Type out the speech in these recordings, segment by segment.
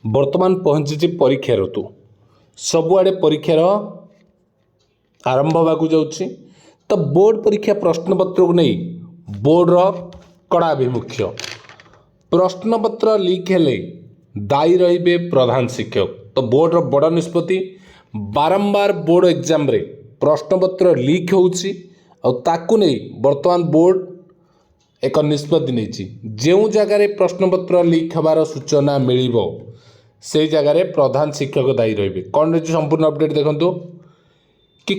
बर्तमान पहुँची परीक्षा ऋतु सबुआड़े परीक्षार आरंभ होगा जाऊँगी। तो बोर्ड परीक्षा प्रश्नपत्र को नहीं बोर्डर कड़ा आभिमुख्य प्रश्नपत्र लीक हेले दायी रे प्रधान शिक्षक। तो बोर्डर बड़ निष्पत्ति बारंबार बोर्ड एग्जाम रे प्रश्नपत्र लीक होउछि और ताकू नहीं वर्तमान बोर्ड एक निष्पत्ति नहीं जो जगार प्रश्नपत्र लीक हबार सूचना मिलिबो से जगार प्रधान शिक्षक दायी रे। कौन रही संपूर्ण अपडेट देखो कि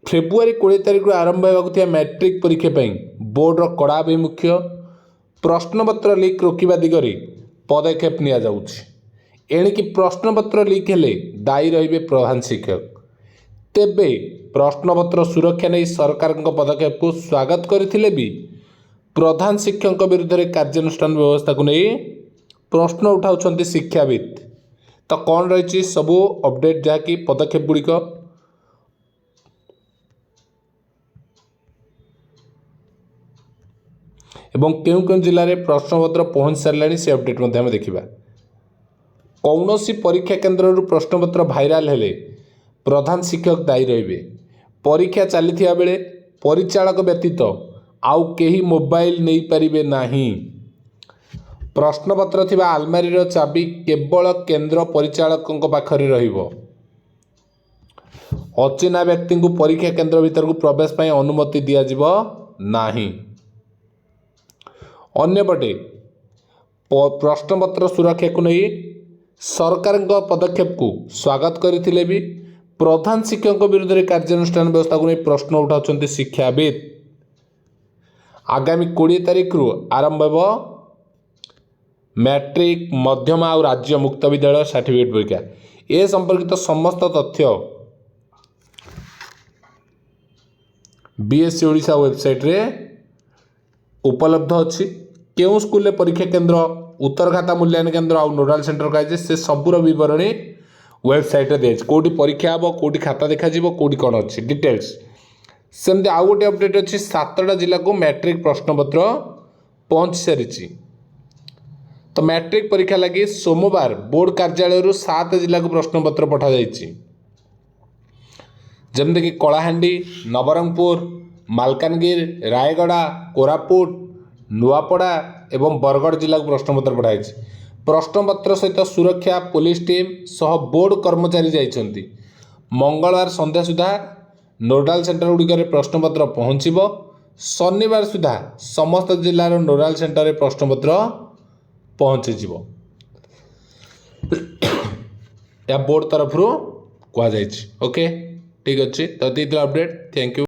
फेब्रुआरी 20 तारिख आरंभ होगा मैट्रिक परीक्षा बोर्डर कड़ा आभिमुख्य प्रश्नपत्र लीक रोकवा दिगरे पदक्षेप निया जाउछि। एणिकी प्रश्नपत्र लीक हेले दायी रे प्रधान शिक्षक। तेबे प्रश्नपत्र सुरक्षा नहीं सरकार पदक्षेप को स्वागत करथिले भी प्रधान शिक्षक विरुद्ध में कार्यानुष्ठान व्यवस्था को नहीं प्रश्न उठाउछन्ति शिक्षाविद। तो कौन रही सबू अपडेट जहाँकि पदक्षेप गुड़िक एवं केउ केउ जिले में प्रश्नपत्र पहुँच सारे से अपडेट देखा। कौन सी परीक्षा केन्द्र प्रश्नपत्र भाइराल हेले प्रधान शिक्षक दायी रे। परीक्षा चली बेले परिचालक व्यतीत आउ केही मोबाइल नहीं पारिबे नाही। प्रश्नपत्र थिबा आलमारीर चाबी केवल केन्द्र परिचालक पाखरे रहिबो। अचिना व्यक्ति को परीक्षा केन्द्र भीतर को प्रवेश पाई अनुमति दिया जिवो नाही। अन्यपटे प्रश्नपत्र सुरक्षा को नहीं सरकार पदक्षेप को स्वागत करथिले भी प्रधान शिक्षक विरुद्ध में कार्यानुष्ठान व्यवस्था को नहीं प्रश्न उठाउछन्ति शिक्षाविद। आगामी 20 तारिख रु आरंभ हो मैट्रिक मध्यमा और राज्य मुक्त विद्यालय सर्टिफिकेट परीक्षा। ए संपर्कित समस्त तथ्य बीएससी ओडिशा वेबसाइट रे उपलब्ध अच्छी। केउं स्कूल परीक्षा केन्द्र उत्तर खाता मूल्यांकन केन्द्र और नोडाल सेंटर कह से सबूर बरणी वेबसाइट रे दिए कौटी परीक्षा हम कौटी खाता देखा कौटी कौन अच्छी डिटेल्स। सेमती आउ गोटे अपडेट अच्छी 7टा जिला को मैट्रिक प्रश्नपत्र पहुँच सारी। तो मैट्रिक परीक्षा लगी सोमवार बोर्ड कार्यालय 7 जिला को प्रश्नपत्र पठा जाइछि। जमती कि कलाहांडी नवरंगपुर मालकानगिरी रायगड़ा कोरापुट नुआपड़ा एवं बरगढ़ जिला को प्रश्नपत्र पठाई। प्रश्नपत्र सहित सुरक्षा पुलिस टीम सह बोर्ड कर्मचारी जाइछन्ति। मंगलवार संध्या सुधा नोडाल सेंटर गुड़िक प्रश्नपत्र पहुँचब। शनिवार सुधा समस्त जिलार नोडाल सेंटर में प्रश्नपत्र पहुँच या बोर्ड तरफ कह। ओके ठीक अच्छे। तो अपडेट थैंक यू।